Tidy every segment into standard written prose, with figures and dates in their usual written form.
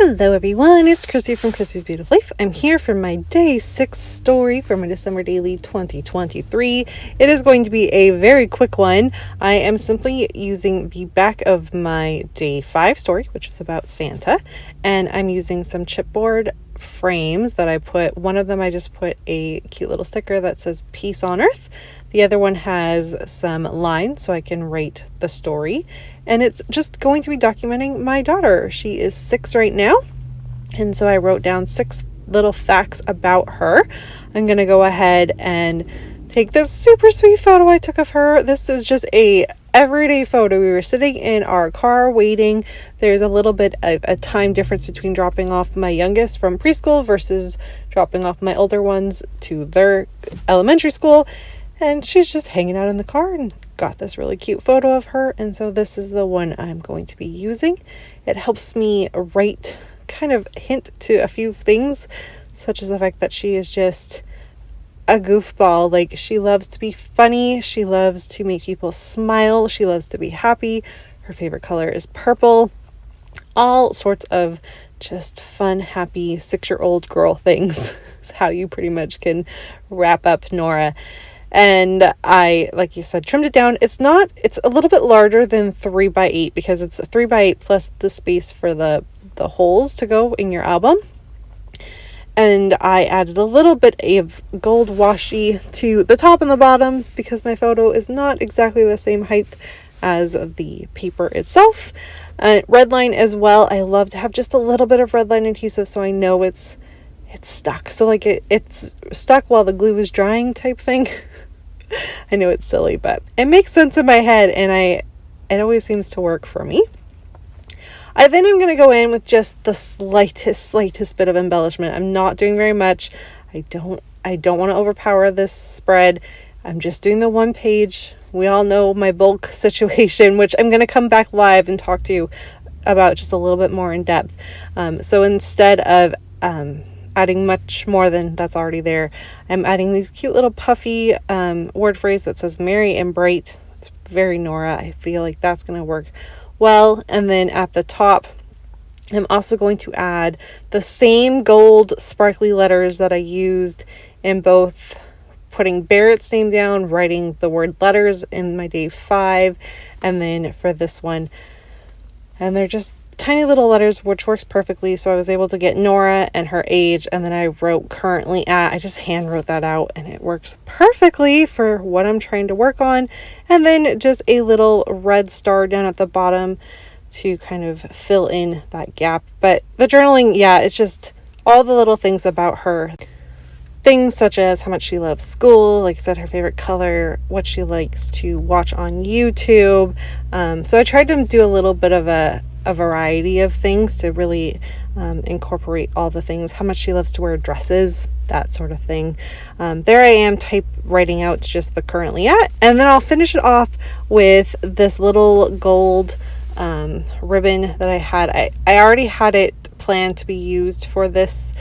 Hello everyone, it's Christy from Christy's Beautiful Life. I'm here for my day 6 story for my December daily 2023. It is going to be a very quick one. I am simply using the back of my day 5 story, which is about Santa, and I'm using some chipboard frames that I put. One of them I just put a cute little sticker that says Peace on Earth. The other one has some lines so I can write the story, and it's just going to be documenting my daughter. She is 6 right now, and so I wrote down 6 little facts about her. I'm going to go ahead and take this super sweet photo I took of her. This is just a everyday photo. We were sitting in our car waiting. There's a little bit of a time difference between dropping off my youngest from preschool versus dropping off my older ones to their elementary school. And she's just hanging out in the car and got this really cute photo of her. And so this is the one I'm going to be using. It helps me write, kind of hint to a few things, such as the fact that she is just a goofball. Like, she loves to be funny. She loves to make people smile. She loves to be happy. Her favorite color is purple. All sorts of just fun, happy 6-year-old girl things is how you pretty much can wrap up Nora. And I, like you said, trimmed it down. It's a little bit larger than 3x8 because it's 3x8 plus the space for the holes to go in your album. And I added a little bit of gold washi to the top and the bottom because my photo is not exactly the same height as the paper itself. Red line as well. I love to have just a little bit of red line adhesive so I know it's stuck. So like it's stuck while the glue is drying type thing. I know it's silly, but it makes sense in my head, and it always seems to work for me. I then am going to go in with just the slightest bit of embellishment. I'm not doing very much. I don't want to overpower this spread. I'm just doing the one page. We all know my bulk situation, which I'm going to come back live and talk to you about just a little bit more in depth. So instead of adding much more than that's already there, I'm adding these cute little puffy word phrase that says merry and bright. It's very Nora. I feel like that's going to work well. And then at the top, I'm also going to add the same gold sparkly letters that I used in both putting Barrett's name down, writing the word letters in my day 5, and then for this one. And they're just tiny little letters, which works perfectly. So I was able to get Nora and her age, and then I wrote currently at. I just hand wrote that out, and it works perfectly for what I'm trying to work on. And then just a little red star down at the bottom to kind of fill in that gap. But the journaling, yeah, it's just all the little things about her. Things such as how much she loves school, like I said, her favorite color, what she likes to watch on YouTube. So I tried to do a little bit of a variety of things to really incorporate all the things, how much she loves to wear dresses, that sort of thing. There I am writing out just the currently at, and then I'll finish it off with this little gold ribbon that I had. I already had it planned to be used for this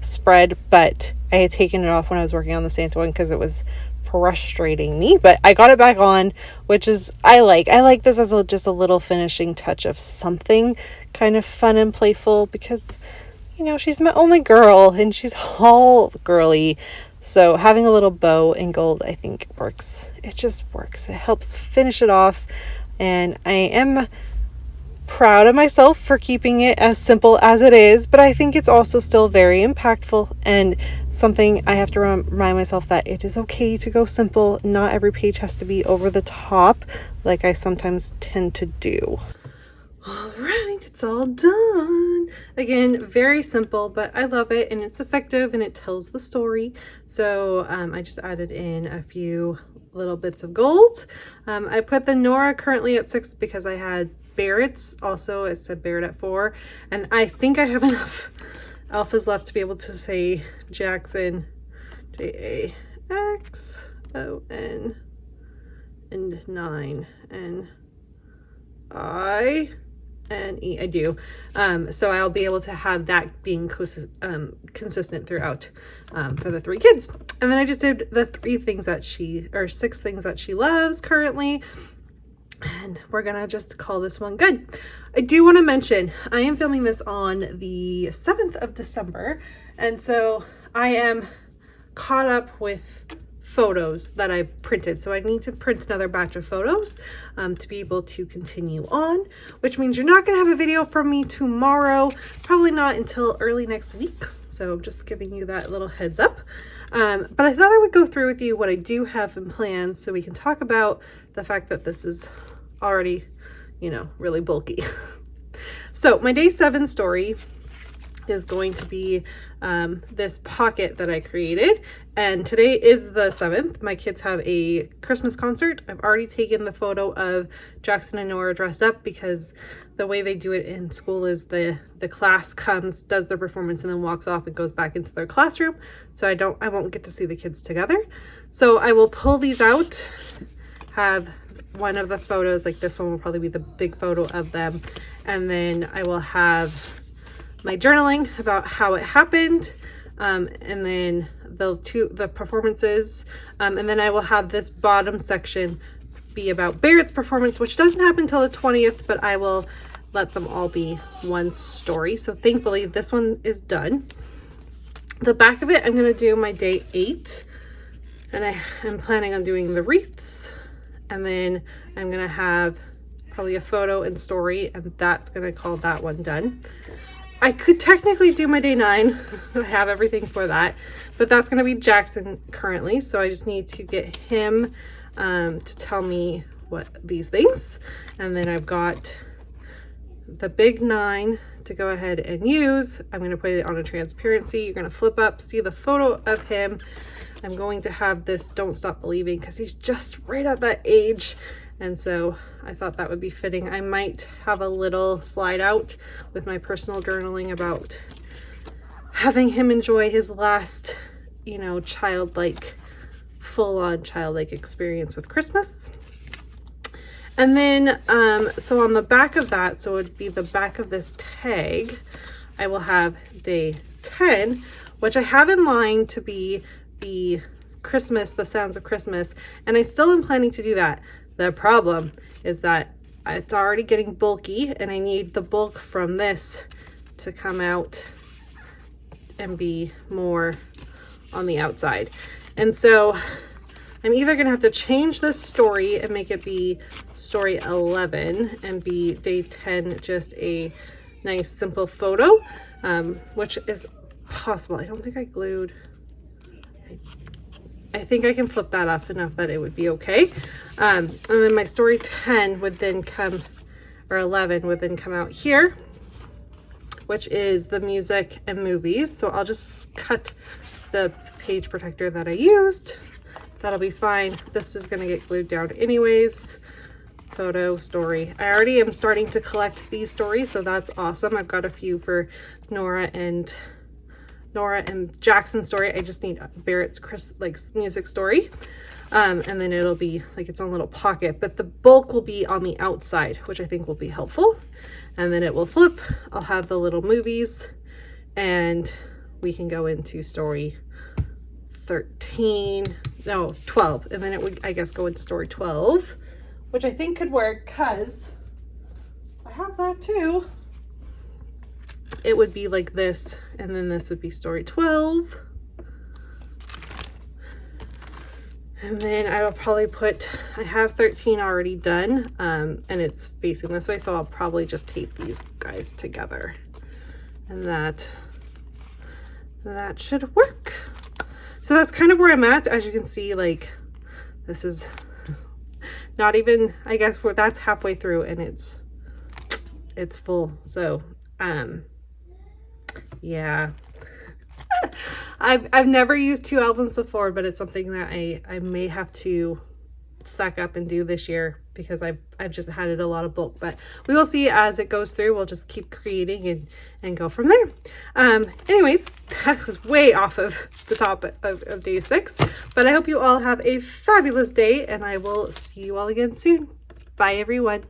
spread, but I had taken it off when I was working on the Santa one because it was frustrating me, but I got it back on, which is I like this as just a little finishing touch of something kind of fun and playful, because she's my only girl and she's all girly, so having a little bow in gold I think works. It just works. It helps finish it off, and I am proud of myself for keeping it as simple as it is, but I think it's also still very impactful and something I have to remind myself that it is okay to go simple. Not every page has to be over the top like I sometimes tend to do. All right, it's all done. Again, very simple, but I love it, and it's effective, and it tells the story. So I just added in a few little bits of gold. I put the Nora currently at 6 because I had Barrett's also. It said Barrett at 4, and I think I have enough alphas left to be able to say Jackson, Jaxon, and 9 N-I-N-E. I do. So I'll be able to have that being consistent throughout for the 3 kids. And then I just did the 6 things that she loves currently. And we're gonna just call this one good. I do want to mention I am filming this on the 7th of December, and so I am caught up with photos that I printed. So I need to print another batch of photos to be able to continue on, which means you're not gonna have a video from me tomorrow, probably not until early next week. So I'm just giving you that little heads up. But I thought I would go through with you what I do have in plans so we can talk about the fact that this is already, you know, really bulky. So my day 7 story is going to be this pocket that I created, and today is the 7th. My kids have a Christmas concert. I've already taken the photo of Jackson and Nora dressed up because the way they do it in school is the class comes, does their performance, and then walks off and goes back into their classroom. So I won't get to see the kids together. So I will pull these out, have one of the photos, like this one will probably be the big photo of them, and then I will have my journaling about how it happened, and then the performances, and then I will have this bottom section be about Barrett's performance, which doesn't happen until the 20th, but I will let them all be one story. So thankfully this one is done. The back of it, I'm going to do my day 8, and I am planning on doing the wreaths, and then I'm going to have probably a photo and story, and that's going to call that one done. I could technically do my day 9. I have everything for that, but that's going to be Jackson currently. So I just need to get him to tell me what these things. And then I've got the big 9 to go ahead and use. I'm going to put it on a transparency. You're going to flip up, see the photo of him. I'm going to have this Don't Stop Believing because he's just right at that age. And so I thought that would be fitting. I might have a little slide out with my personal journaling about having him enjoy his last, you know, childlike, full-on childlike experience with Christmas. And then, so on the back of that, so it would be the back of this tag, I will have day 10, which I have in line to be the Christmas, the sounds of Christmas. And I still am planning to do that. The problem is that it's already getting bulky, and I need the bulk from this to come out and be more on the outside. And so I'm either going to have to change this story and make it be story 11 and be day 10 just a nice simple photo, which is possible. I don't think I glued. I think I can flip that off enough that it would be okay. And then my story 10 would then come, or 11 would then come out here, which is the music and movies. So I'll just cut the page protector that I used. That'll be fine. This is gonna get glued down anyways. Photo, story. I already am starting to collect these stories, so that's awesome. I've got a few for Nora and Jackson's story. I just need Barrett's music story. And then it'll be like its own little pocket, but the bulk will be on the outside, which I think will be helpful. And then it will flip. I'll have the little movies, and we can go into story 12, and then it would, I guess, go into story 12, which I think could work because I have that too. It would be like this, and then this would be story 12. And then I will probably I have 13 already done, and it's facing this way, so I'll probably just tape these guys together. And that should work. So that's kind of where I'm at. As you can see, like, this is not even, I guess, that's halfway through, and it's full. So, yeah. I've never used 2 albums before, but it's something that I may have to stack up and do this year because I've just had it a lot of bulk, but we will see as it goes through. We'll just keep creating and go from there. Anyways, that was way off of the top of day 6, but I hope you all have a fabulous day, and I will see you all again soon. Bye everyone.